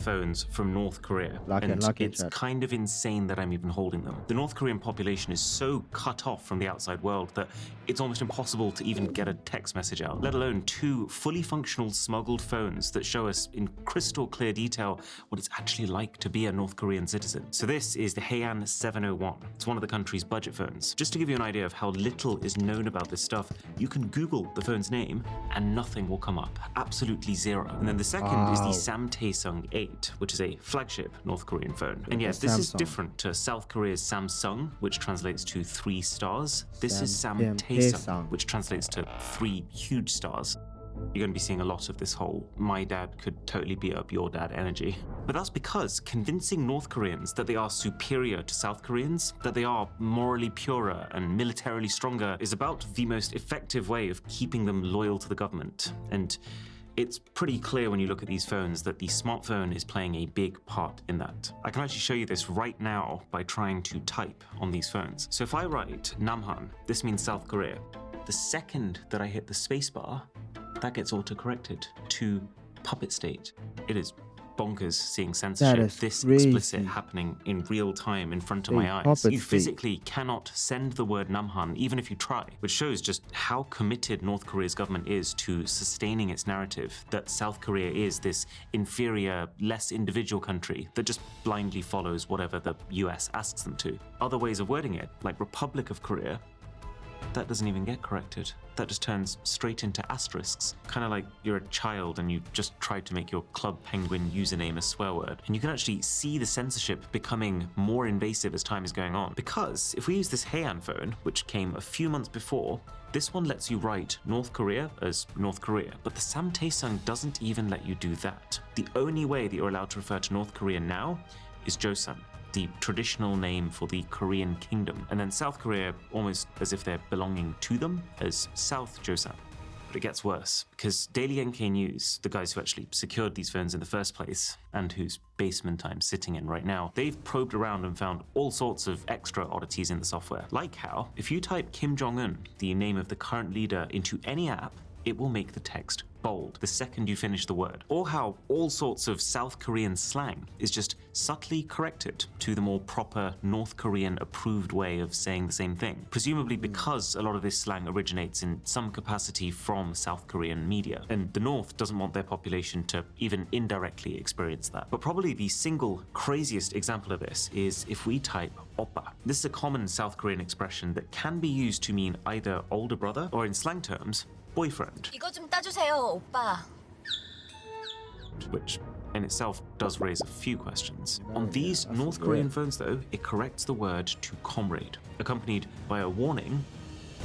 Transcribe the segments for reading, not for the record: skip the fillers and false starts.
phones from North Korea, and it's kind of insane that I'm even holding them. The North Korean population is so cut off from the outside world that it's almost impossible to even get a text message out, let alone 2 fully functional smuggled phones that show us in crystal clear detail what it's actually like to be a North Korean citizen. So this is the Haean 701. It's one of the country's budget phones. Just to give you an idea of how little is known about this stuff, you can Google the phone's name and nothing will come up. Absolutely zero. And then the second is the Samtaesung 8, which is a flagship North Korean phone. And yes, this is different to South Korea's Samsung, which translates to 3 stars. This is Samtaesung, which translates to 3 huge stars. You're going to be seeing a lot of this whole my dad could totally beat up your dad energy. But that's because convincing North Koreans that they are superior to South Koreans, that they are morally purer and militarily stronger, is about the most effective way of keeping them loyal to the government. And it's pretty clear when you look at these phones that the smartphone is playing a big part in that. I can actually show you this right now by trying to type on these phones. So if I write Namhan, this means South Korea. The second that I hit the spacebar, that gets auto-corrected to puppet state. It is bonkers seeing censorship this explicit happening in real time in front of my eyes. You physically cannot send the word Namhan even if you try, which shows just how committed North Korea's government is to sustaining its narrative that South Korea is this inferior, less individual country that just blindly follows whatever the US asks them to. Other ways of wording it, like Republic of Korea, that doesn't even get corrected. That just turns straight into asterisks. Kind of like you're a child and you just tried to make your Club Penguin username a swear word. And you can actually see the censorship becoming more invasive as time is going on. Because if we use this Haean phone, which came a few months before, this one lets you write North Korea as North Korea, but the Samtaesung doesn't even let you do that. The only way that you're allowed to refer to North Korea now is Joseon, the traditional name for the Korean kingdom, and then South Korea, almost as if they're belonging to them, as South Joseon. But it gets worse, because Daily NK News, the guys who actually secured these phones in the first place, and whose basement I'm sitting in right now, they've probed around and found all sorts of extra oddities in the software. Like how, if you type Kim Jong-un, the name of the current leader, into any app, it will make the text bold the second you finish the word. Or how all sorts of South Korean slang is just subtly corrected to the more proper North Korean approved way of saying the same thing. Presumably because a lot of this slang originates in some capacity from South Korean media. And the North doesn't want their population to even indirectly experience that. But probably the single craziest example of this is if we type oppa. This is a common South Korean expression that can be used to mean either older brother or in slang terms, boyfriend. 이거 좀 따주세요, 오빠. Which in itself does raise a few questions. On these North Korean phones though, it corrects the word to comrade, accompanied by a warning.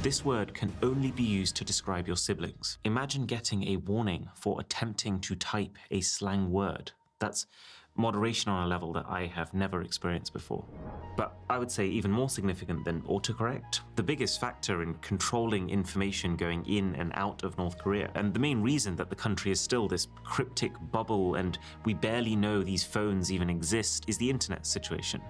This word can only be used to describe your siblings. Imagine getting a warning for attempting to type a slang word. That's moderation on a level that I have never experienced before. But I would say even more significant than autocorrect, the biggest factor in controlling information going in and out of North Korea, and the main reason that the country is still this cryptic bubble and we barely know these phones even exist, is the internet situation.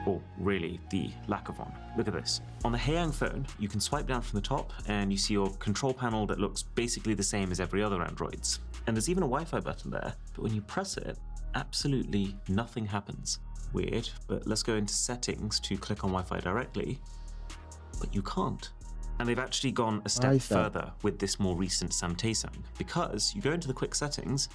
Or really, the lack of one. Look at this. On the Haean phone, you can swipe down from the top and you see your control panel that looks basically the same as every other Android's. And there's even a Wi-Fi button there, but when you press it, absolutely nothing happens. Weird, but let's go into settings to click on Wi-Fi directly, but you can't. And they've actually gone a step further with this more recent Samtaesung, because you go into the quick settings,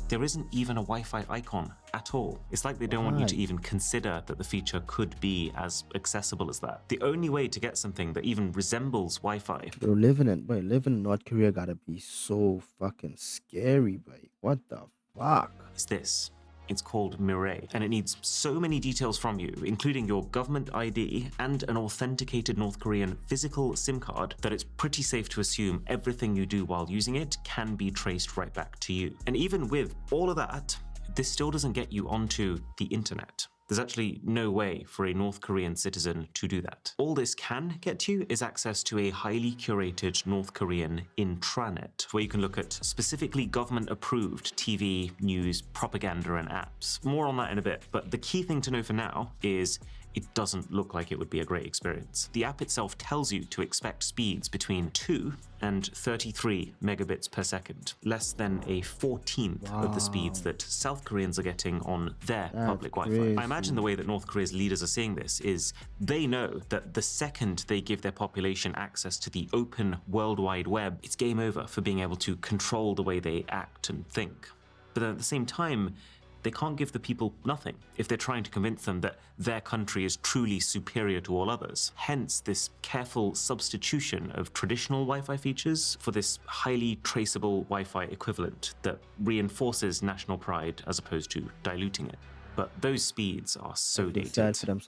there isn't even a Wi-Fi icon at all. It's like they don't want you to even consider that the feature could be as accessible as that. The only way to get something that even resembles Wi-Fi. Bro, living in North Korea gotta be so fucking scary, bro. What the fuck? Is this. It's called MRwhosetheboss, and it needs so many details from you, including your government ID and an authenticated North Korean physical SIM card, that it's pretty safe to assume everything you do while using it can be traced right back to you. And even with all of that, this still doesn't get you onto the internet. There's actually no way for a North Korean citizen to do that. All this can get you is access to a highly curated North Korean intranet, where you can look at specifically government-approved TV, news, propaganda, and apps. More on that in a bit, but the key thing to know for now is it doesn't look like it would be a great experience. The app itself tells you to expect speeds between 2 and 33 megabits per second, less than a 14th of the speeds that South Koreans are getting on their public Wi-Fi. I imagine the way that North Korea's leaders are seeing this is they know that the second they give their population access to the open World Wide Web, it's game over for being able to control the way they act and think. But then at the same time, they can't give the people nothing if they're trying to convince them that their country is truly superior to all others. Hence this careful substitution of traditional Wi-Fi features for this highly traceable Wi-Fi equivalent that reinforces national pride as opposed to diluting it. But those speeds are so dated.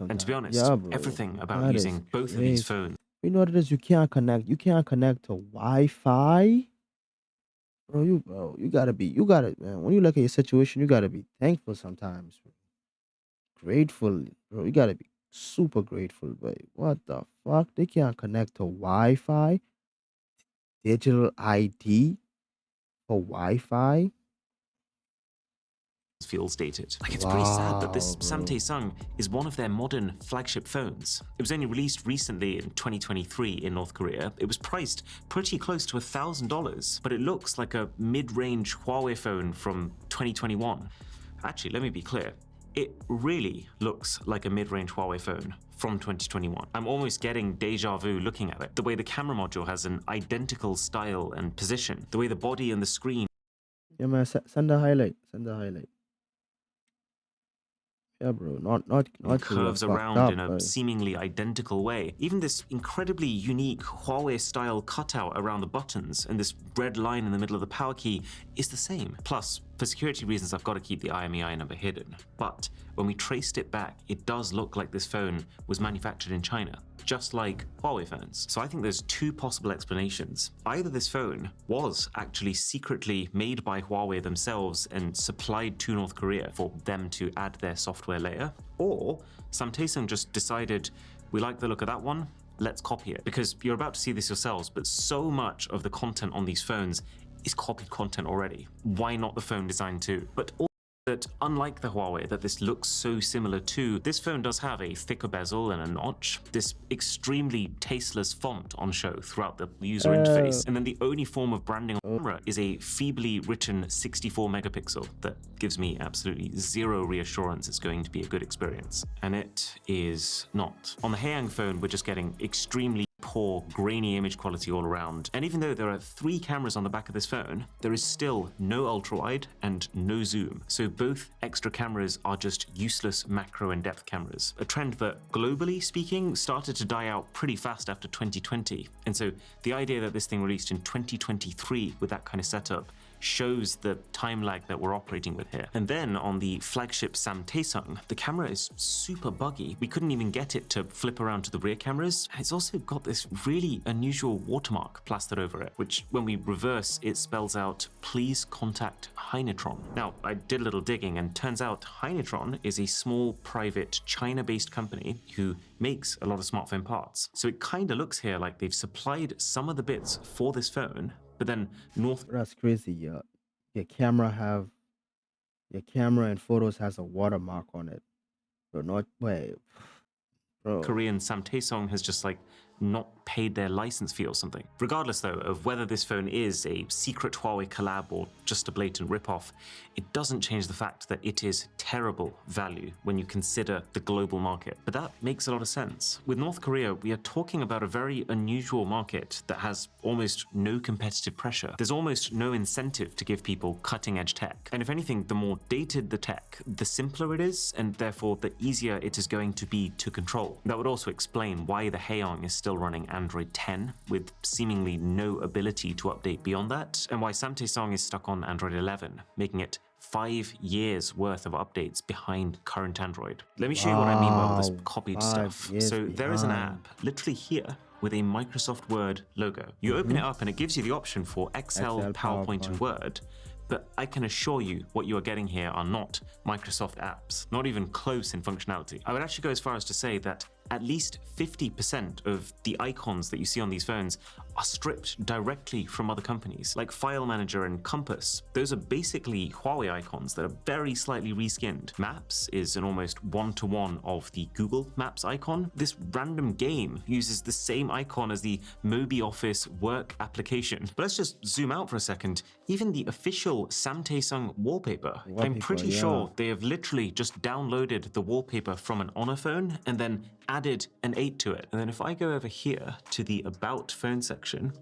And to be honest, everything about using both of these phones. You know what it is? You can't connect to Wi-Fi. Bro, you gotta, man. When you look at your situation, you gotta be thankful sometimes. Grateful, bro. You gotta be super grateful, but what the fuck? They can't connect to Wi-Fi, digital ID for Wi-Fi. Feels dated. Like, it's pretty sad that this Samtaesung is one of their modern flagship phones. It was only released recently in 2023 in North Korea. It was priced pretty close to $1,000, but it looks like a mid-range Huawei phone from 2021. Actually, let me be clear. It really looks like a mid-range Huawei phone from 2021. I'm almost getting deja vu looking at it. The way the camera module has an identical style and position. The way the body and the screen. Yeah, man, send the highlight. Yeah, bro, not curves around in a seemingly identical way. Even this incredibly unique Huawei-style cutout around the buttons and this red line in the middle of the power key is the same. Plus, for security reasons, I've got to keep the IMEI number hidden. But when we traced it back, it does look like this phone was manufactured in China, just like Huawei phones. So I think there's two possible explanations. Either this phone was actually secretly made by Huawei themselves and supplied to North Korea for them to add their software layer, or Samtaesung just decided, we like the look of that one, let's copy it. Because you're about to see this yourselves, but so much of the content on these phones is copied content already. Why not the phone design too? But that unlike the Huawei that this looks so similar to, this phone does have a thicker bezel and a notch, this extremely tasteless font on show throughout the user interface, and then the only form of branding on camera is a feebly written 64 megapixel that gives me absolutely zero reassurance it's going to be a good experience. And it is not. On the Haeyang phone, we're just getting extremely poor, grainy image quality all around. And even though there are 3 cameras on the back of this phone, there is still no ultra-wide and no zoom. So both extra cameras are just useless macro and depth cameras. A trend that, globally speaking, started to die out pretty fast after 2020. And so the idea that this thing released in 2023 with that kind of setup shows the time lag that we're operating with here. And then on the flagship Samtaesung, the camera is super buggy. We couldn't even get it to flip around to the rear cameras. And it's also got this really unusual watermark plastered over it, which when we reverse, it spells out, please contact Heinetron. Now, I did a little digging and turns out Heinetron is a small private China-based company who makes a lot of smartphone parts. So it kind of looks here like they've supplied some of the bits for this phone, but then That's crazy. Your camera and photos has a watermark on it. Bro, Korean Samtaesung has just like not paid their license fee or something. Regardless though of whether this phone is a secret Huawei collab or just a blatant ripoff, it doesn't change the fact that it is terrible value when you consider the global market. But that makes a lot of sense. With North Korea, we are talking about a very unusual market that has almost no competitive pressure. There's almost no incentive to give people cutting edge tech. And if anything, the more dated the tech, the simpler it is, and therefore the easier it is going to be to control. That would also explain why the Haeyang is still running Android 10 with seemingly no ability to update beyond that, and why Samtaesung is stuck on Android 11, making it 5 years worth of updates behind current Android. Let me show you what I mean by all this copied stuff. So there is an app literally here with a Microsoft Word logo. You open it up and it gives you the option for Excel, PowerPoint, and Word. But I can assure you what you are getting here are not Microsoft apps, not even close in functionality. I would actually go as far as to say that at least 50% of the icons that you see on these phones are stripped directly from other companies, like File Manager and Compass. Those are basically Huawei icons that are very slightly reskinned. Maps is an almost one-to-one of the Google Maps icon. This random game uses the same icon as the Mobi Office work application. But let's just zoom out for a second. Even the official Samtaesung wallpaper, I'm pretty sure they have literally just downloaded the wallpaper from an Honor phone and then added an 8 to it. And then if I go over here to the About Phone section,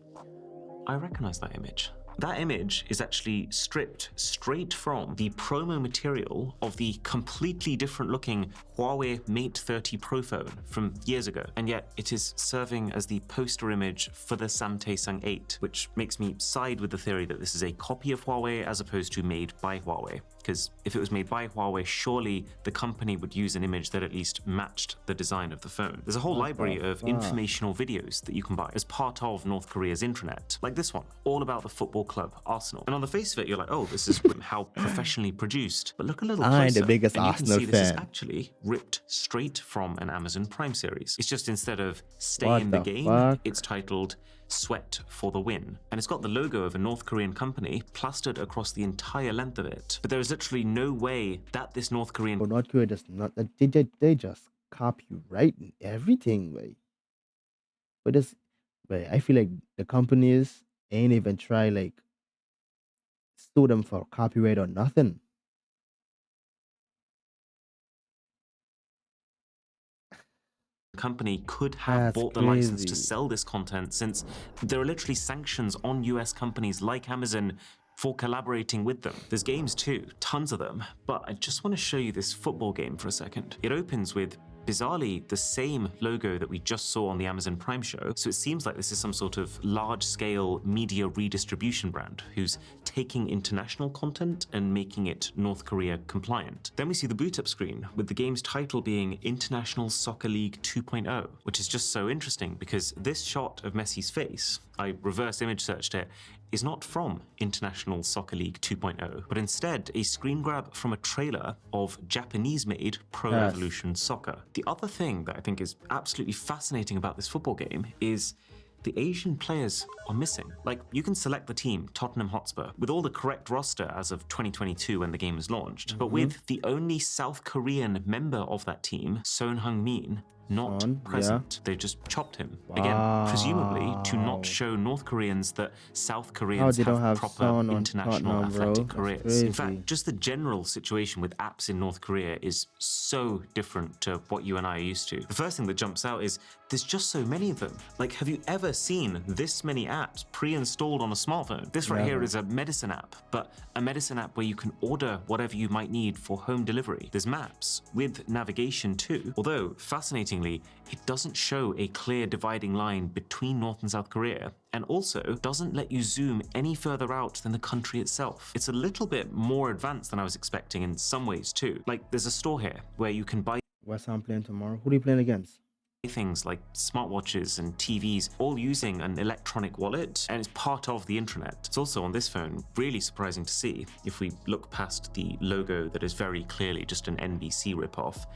I recognize that image. That image is actually stripped straight from the promo material of the completely different looking Huawei Mate 30 Pro phone from years ago. And yet it is serving as the poster image for the Samtaesung 8, which makes me side with the theory that this is a copy of Huawei as opposed to made by Huawei. Because if it was made by Huawei, surely the company would use an image that at least matched the design of the phone. There's a whole library of informational videos that you can buy as part of North Korea's intranet, like this one, all about the football club Arsenal. And on the face of it, you're like, oh, this is how professionally produced. But look a little closer, I'm the biggest and you Arsenal can see this is fan. actually ripped straight from an Amazon Prime series. It's just instead of Stay What in the the Game, fuck? it's titled Sweat for the Win. And it's got the logo of a North Korean company plastered across the entire length of it. But there is literally no way that this North Korean But North Korea does not. They just copyright everything, way. But this, way, I feel like the companies ain't even try like sue them for copyright or nothing. company could have That's bought the license to crazy. sell this content, since there are literally sanctions on US companies like Amazon for collaborating with them. There's games too, tons of them, but I just want to show you this football game for a second. It opens with bizarrely the same logo that we just saw on the Amazon Prime show, so it seems like this is some sort of large-scale media redistribution brand who's taking international content and making it North Korea compliant. Then we see the boot up screen with the game's title being International Soccer League 2.0, which is just so interesting because this shot of Messi's face, I reverse image searched it, is not from International Soccer League 2.0, but instead a screen grab from a trailer of Japanese-made Pro Evolution Soccer. The other thing that I think is absolutely fascinating about this football game is the Asian players are missing. Like, you can select the team, Tottenham Hotspur, with all the correct roster as of 2022 when the game was launched, but with the only South Korean member of that team, Son Heung-min, not present. They just chopped him. Again, presumably to not show North Koreans that South Koreans have proper international athletic careers. In fact, just the general situation with apps in North Korea is so different to what you and I are used to. The first thing that jumps out is there's just so many of them. Like, have you ever seen this many apps pre-installed on a smartphone? This right here is a medicine app, but a medicine app where you can order whatever you might need for home delivery. There's maps with navigation too, although fascinatingly, it doesn't show a clear dividing line between North and South Korea, and also doesn't let you zoom any further out than the country itself. It's a little bit more advanced than I was expecting in some ways too. Like, there's a store here where you can buy West Ham playing tomorrow. Who are you playing against? things like smartwatches and TVs, all using an electronic wallet, and it's part of the intranet. It's also on this phone, really surprising to see. If we look past the logo that is very clearly just an NBC ripoff,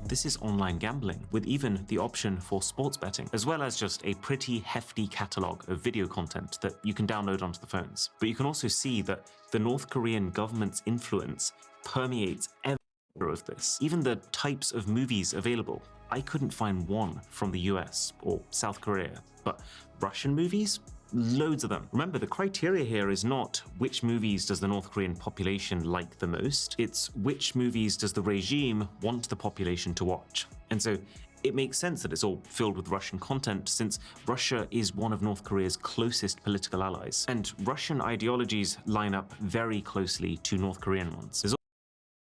this is online gambling, with even the option for sports betting, as well as just a pretty hefty catalog of video content that you can download onto the phones. But you can also see that the North Korean government's influence permeates every of this. Even the types of movies available. I couldn't find one from the US or South Korea, but Russian movies? Loads of them. Remember, the criteria here is not which movies does the North Korean population like the most, it's which movies does the regime want the population to watch. And so it makes sense that it's all filled with Russian content, since Russia is one of North Korea's closest political allies, and Russian ideologies line up very closely to North Korean ones. There's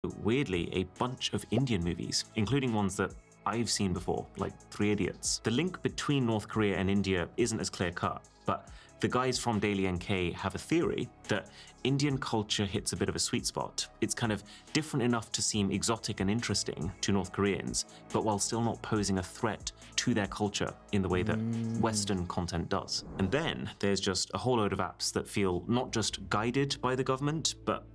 also, weirdly, a bunch of Indian movies, including ones that I've seen before, like 3 Idiots. The link between North Korea and India isn't as clear-cut, but the guys from Daily NK have a theory that Indian culture hits a bit of a sweet spot. It's kind of different enough to seem exotic and interesting to North Koreans, but while still not posing a threat to their culture in the way that Western content does. And then there's just a whole load of apps that feel not just guided by the government, but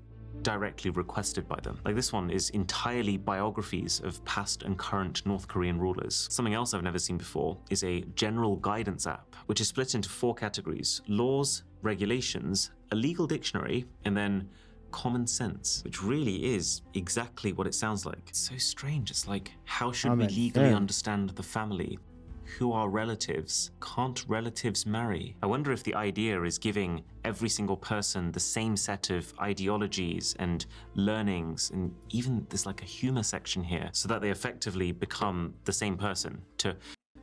directly requested by them. Like this one is entirely biographies of past and current North Korean rulers. Something else I've never seen before is a general guidance app, which is split into 4 categories: laws, regulations, a legal dictionary, and then common sense, which really is exactly what it sounds like. It's so strange. It's like, how should we Common legally sense. understand the family? Who are relatives? Can't relatives marry? I wonder if the idea is giving every single person the same set of ideologies and learnings, and even there's like a humor section here, so that they effectively become the same person to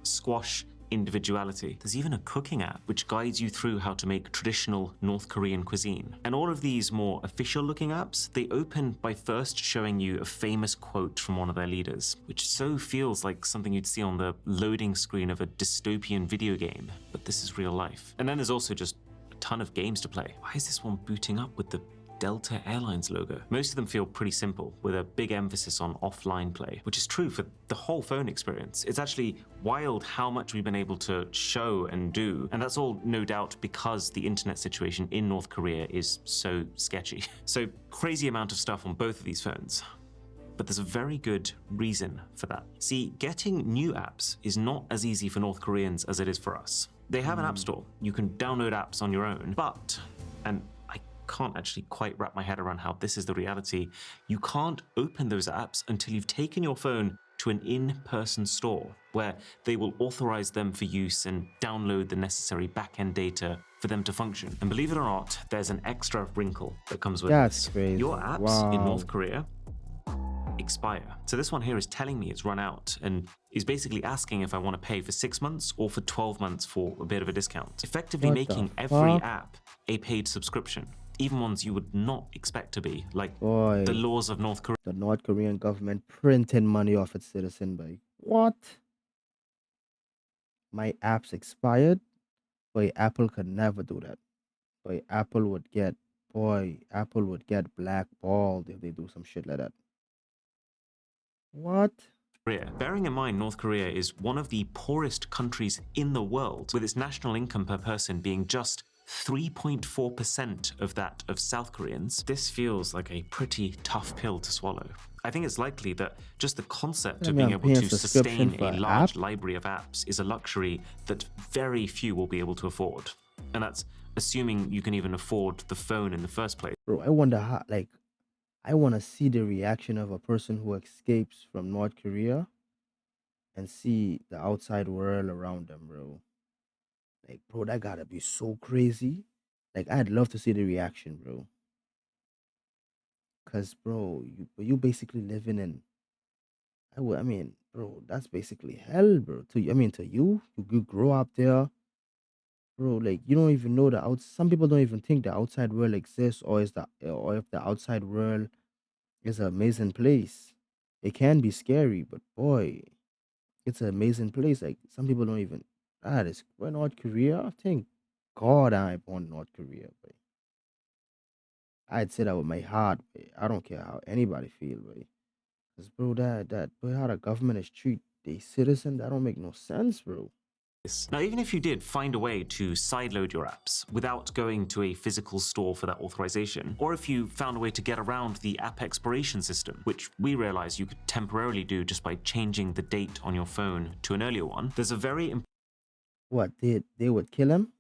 squash individuality. There's even a cooking app which guides you through how to make traditional North Korean cuisine. And all of these more official looking apps, they open by first showing you a famous quote from one of their leaders, which so feels like something you'd see on the loading screen of a dystopian video game, but this is real life. And then there's also just a ton of games to play. Why is this one booting up with the Delta Airlines logo? Most of them feel pretty simple, with a big emphasis on offline play, which is true for the whole phone experience. It's actually wild how much we've been able to show and do, and that's all no doubt because the internet situation in North Korea is so sketchy. So crazy amount of stuff on both of these phones. But there's a very good reason for that. See, getting new apps is not as easy for North Koreans as it is for us. They have an app store. You can download apps on your own, but, and I can't actually quite wrap my head around how this is the reality, you can't open those apps until you've taken your phone to an in-person store where they will authorize them for use and download the necessary back-end data for them to function. And believe it or not, there's an extra wrinkle that comes with That's this. crazy. Your apps in Wow. North Korea expire. So this one here is telling me it's run out and is basically asking if I want to pay for 6 months or for 12 months for a bit of a discount, effectively What the making every fuck? app a paid subscription, even ones you would not expect to be, like Boy, the laws of North Korea. the North Korean government printing money off its citizen by what? My apps expired? Boy, Apple could never do that. Boy, Apple would get blackballed if they do some shit like that. What? Bearing in mind, North Korea is one of the poorest countries in the world, with its national income per person being just 3.4% of that of South Koreans. This feels like a pretty tough pill to swallow. I think it's likely that just the concept of being I'm able paying to subscription sustain for a an large app? library of apps is a luxury that very few will be able to afford. And that's assuming you can even afford the phone in the first place. Bro, I wonder how, like, I want to see the reaction of a person who escapes from North Korea and see the outside world around them, bro. Like, bro, that gotta be so crazy. Like, I'd love to see the reaction, bro. Cause, bro, you basically living in. I mean, bro, that's basically hell, bro. To you grow up there, bro. Like, you don't even know the out. Some people don't even think the outside world exists, or if the outside world is an amazing place. It can be scary, but boy, it's an amazing place. Like, some people don't even. That is, well, North Korea. Thank God I born in North Korea, but I'd say that with my heart, but I don't care how anybody feel, but cause bro, bro, how the government is treat the citizen, that don't make no sense, bro. Now, even if you did find a way to sideload your apps without going to a physical store for that authorization, or if you found a way to get around the app expiration system, which we realized you could temporarily do just by changing the date on your phone to an earlier one, there's a very What they would kill him?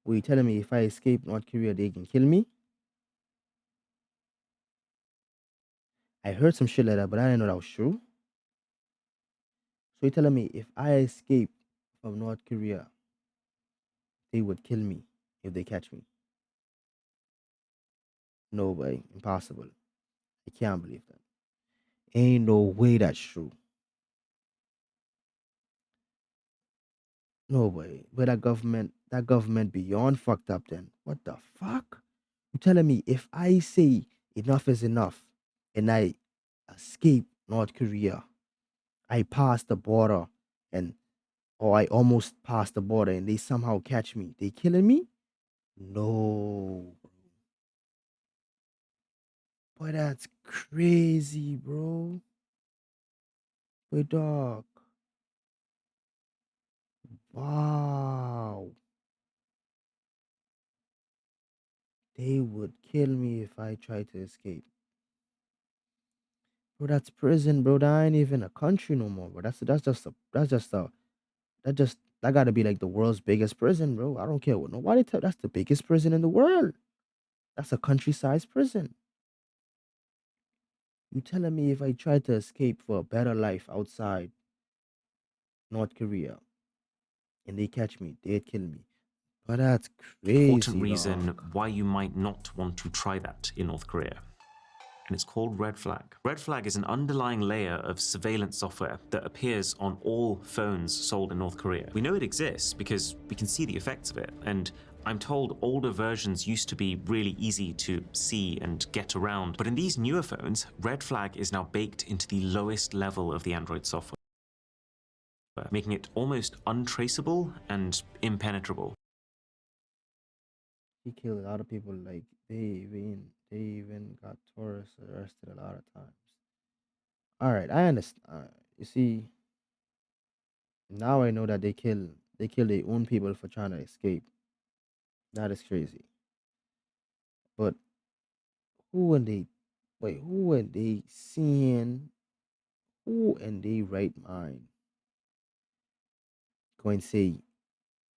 Were you telling me if I escape North Korea, they can kill me? I heard some shit like that, but I didn't know that was true. So you're telling me if I escape from North Korea, they would kill me if they catch me? No way, impossible. I can't believe that. Ain't no way that's true. No way. But that government beyond fucked up then. What the fuck? You telling me if I say enough is enough and I escape North Korea, I pass the border and or I almost pass the border and they somehow catch me, they killing me? No. Boy, that's crazy, bro. But dog. Wow. they would kill me if I tried to escape. Bro, that's prison, bro. That ain't even a country no more, bro. That gotta be like the world's biggest prison, bro. I don't care what nobody tell. That's the biggest prison in the world. That's a country-sized prison. You telling me if I tried to escape for a better life outside North Korea and they catch me, they'd kill me. But that's Important crazy, reason dog. why you might not want to try that in North Korea. And it's called Red Flag. Red Flag is an underlying layer of surveillance software that appears on all phones sold in North Korea. We know it exists because we can see the effects of it, and I'm told older versions used to be really easy to see and get around, but in these newer phones, Red Flag is now baked into the lowest level of the Android software, making it almost untraceable and impenetrable. He killed a lot of people. Like they even got tourists arrested a lot of times. All right, I understand. You see, now I know that they kill their own people for trying to escape. That is crazy. But who and they who and they seeing who in their right mind going to say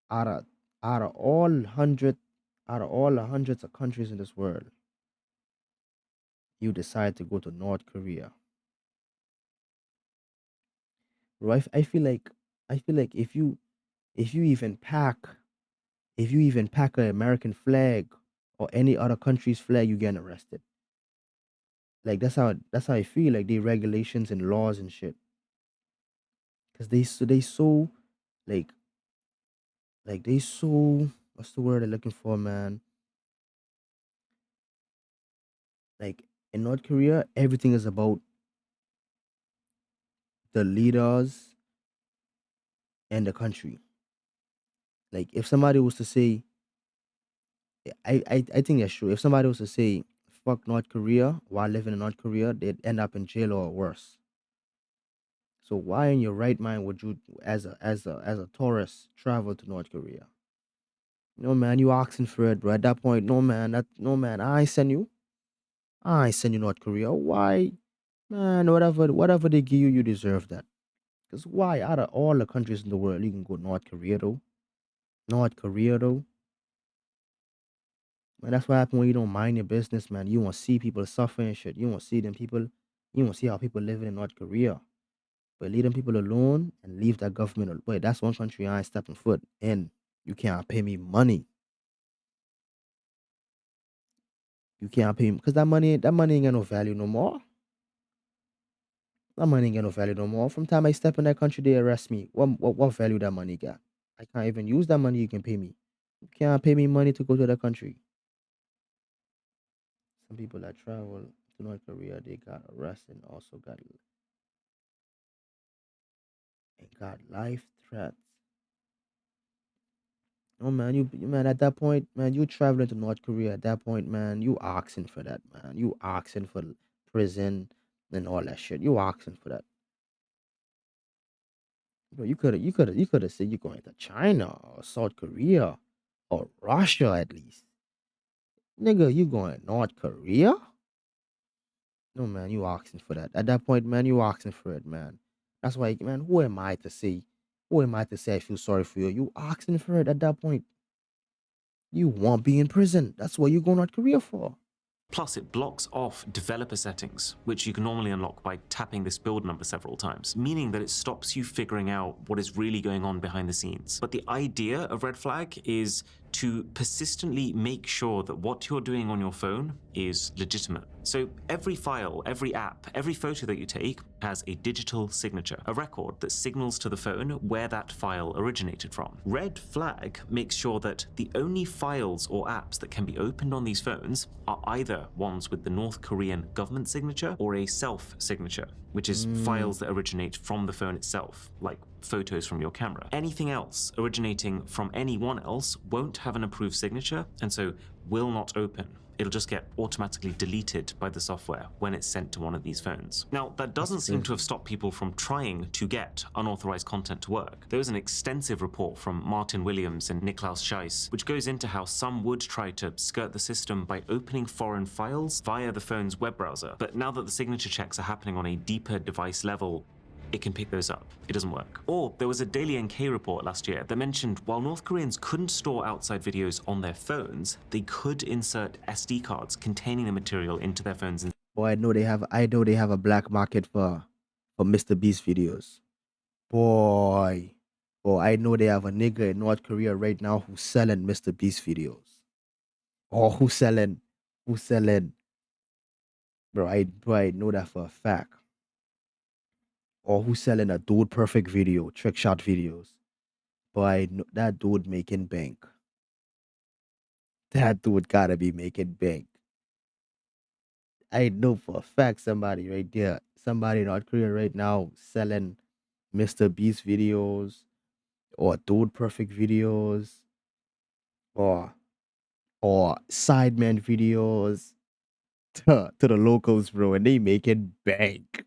out of out of all hundred out of all the hundreds of countries in this world, you decide to go to North Korea. Bro, I feel like if you even pack an American flag or any other country's flag, you get arrested. Like that's how I feel. Like the regulations and laws and shit. Cause they so like they so what's the word I'm looking for, man? Like in North Korea, everything is about the leaders and the country. Like if somebody was to say, I think that's true. If somebody was to say fuck North Korea while living in North Korea, they'd end up in jail or worse. So why in your right mind would you, as a tourist, travel to North Korea? No man, you asking for it, bro. At that point, no man. I ain't send you. I ain't send you North Korea. Why, man? Whatever they give you, you deserve that. Cause why? Out of all the countries in the world, you can go North Korea though. North Korea though. Man, that's what happens when you don't mind your business, man. You want to see people suffering and shit. You want to see them people. You want to see how people living in North Korea. But leave them people alone and leave that government. Wait, that's one country I ain't stepping foot in. You can't pay me money. You can't pay me because that money ain't got no value no more. That money ain't got no value no more. From time I step in that country, they arrest me. What value that money got? I can't even use that money you can pay me. You can't pay me money to go to that country. Some people that travel to North Korea, they got arrested and also got life threats. No man, man at that point, man, you traveling to North Korea at that point, man, you asking for that, man. You asking for prison and all that shit. You asking for that. Bro, you could have said you're going to China or South Korea or Russia at least. Nigga, you going North Korea? No man, you asking for that. At that point, man, you asking for it, man. That's why, man, who am I to say? Who am I to say I feel sorry for you? You asking for it at that point. You won't be in prison. That's what you go North Korea for. Plus, it blocks off developer settings, which you can normally unlock by tapping this build number several times, meaning that it stops you figuring out what is really going on behind the scenes. But the idea of Red Flag is to persistently make sure that what you're doing on your phone is legitimate. So every file, every app, every photo that you take has a digital signature, a record that signals to the phone where that file originated from. Red Flag makes sure that the only files or apps that can be opened on these phones are either ones with the North Korean government signature or a self-signature, which is files that originate from the phone itself, like photos from your camera. Anything else originating from anyone else won't have an approved signature, and so will not open. it'll just get automatically deleted by the software when it's sent to one of these phones. Now, that doesn't seem to have stopped people from trying to get unauthorized content to work. There was an extensive report from Martin Williams and Niklaus Scheiss, which goes into how some would try to skirt the system by opening foreign files via the phone's web browser. But now that the signature checks are happening on a deeper device level, it can pick those up. It doesn't work. Or there was a Daily NK report last year that mentioned while North Koreans couldn't store outside videos on their phones, they could insert SD cards containing the material into their phones. Boy, I know they have a black market for Mr. Beast videos. Boy, I know they have a nigga in North Korea right now who's selling Mr. Beast videos. Or who's selling, bro, I know that for a fact. Or who's selling a dude perfect video, trick shot videos. But I know that dude making bank. That dude gotta be making bank. I know for a fact somebody right there, somebody in North Korea right now selling Mr. Beast videos or dude perfect videos or sideman videos to the locals, bro, and they making bank.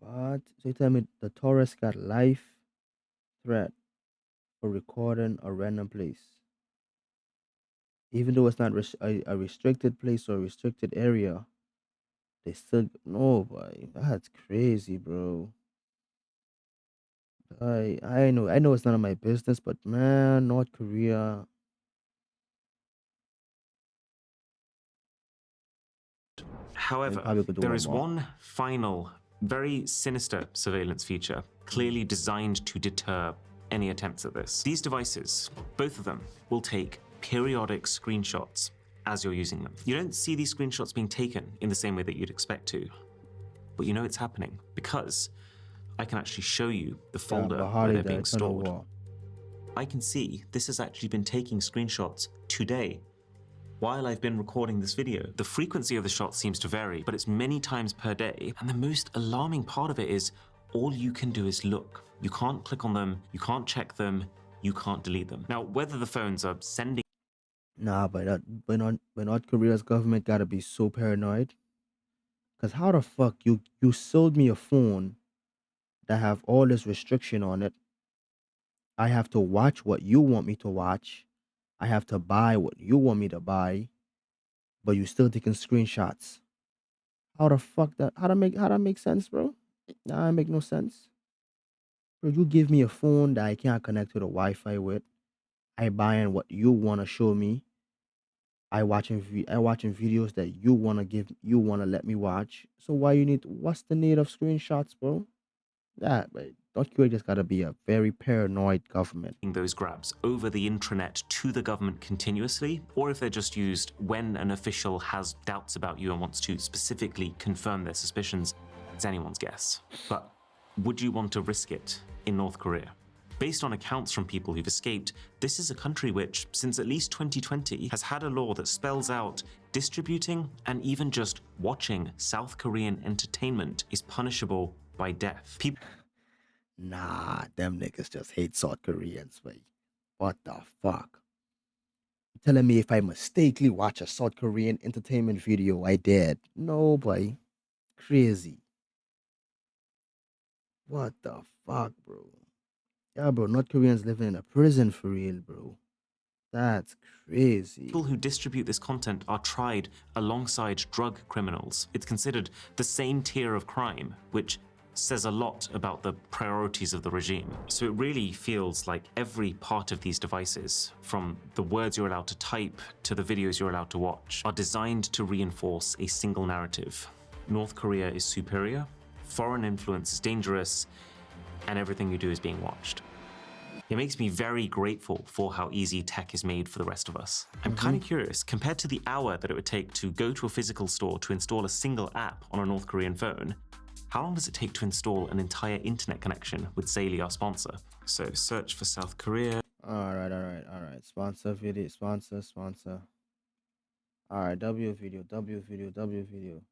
What? So you tell me the tourist got life threat for recording a random place, even though it's not a restricted place or a restricted area. They still no, boy. That's crazy, bro. I know it's none of my business, but man, North Korea. However, Probably could do there one is more. one final, very sinister surveillance feature, clearly designed to deter any attempts at this. These devices, both of them, will take periodic screenshots as you're using them. You don't see these screenshots being taken in the same way that you'd expect to, but you know it's happening because I can actually show you the folder where they're being stored. I can see this has actually been taking screenshots today while I've been recording this video. The frequency of the shots seems to vary, but it's many times per day. And the most alarming part of it is all you can do is look. You can't click on them, you can't check them, you can't delete them. Now, whether the phones are sending... Nah, but when North Korea's government gotta be so paranoid. Cause how the fuck you sold me a phone that have all this restriction on it? I have to watch what you want me to watch. I have to buy what you want me to buy, but you still taking screenshots. How the fuck that? How that make sense, bro? That make no sense. Bro, you give me a phone that I can't connect to the Wi-Fi with. I buying what you wanna show me. I watching videos that you wanna let me watch. So what's the need of screenshots, bro? That, but North Korea just gotta be a very paranoid government. those grabs over the intranet to the government continuously, or if they're just used when an official has doubts about you and wants to specifically confirm their suspicions, it's anyone's guess. But would you want to risk it in North Korea? Based on accounts from people who've escaped, this is a country which, since at least 2020, has had a law that spells out distributing and even just watching South Korean entertainment is punishable by death. Nah, them niggas just hate South Koreans, way. What the fuck? You telling me if I mistakenly watch a South Korean entertainment video, I did? No, boy. Crazy. What the fuck, bro? Yeah, bro, North Koreans living in a prison for real, bro. That's crazy. People who distribute this content are tried alongside drug criminals. It's considered the same tier of crime, which says a lot about the priorities of the regime. So it really feels like every part of these devices, from the words you're allowed to type to the videos you're allowed to watch, are designed to reinforce a single narrative. North Korea is superior, foreign influence is dangerous, and everything you do is being watched. It makes me very grateful for how easy tech is made for the rest of us. I'm kind of curious, compared to the hour that it would take to go to a physical store to install a single app on a North Korean phone, how long does it take to install an entire internet connection with Saley, our sponsor? So search for South Korea. All right. Sponsor video, sponsor. All right, W video, W video, W video.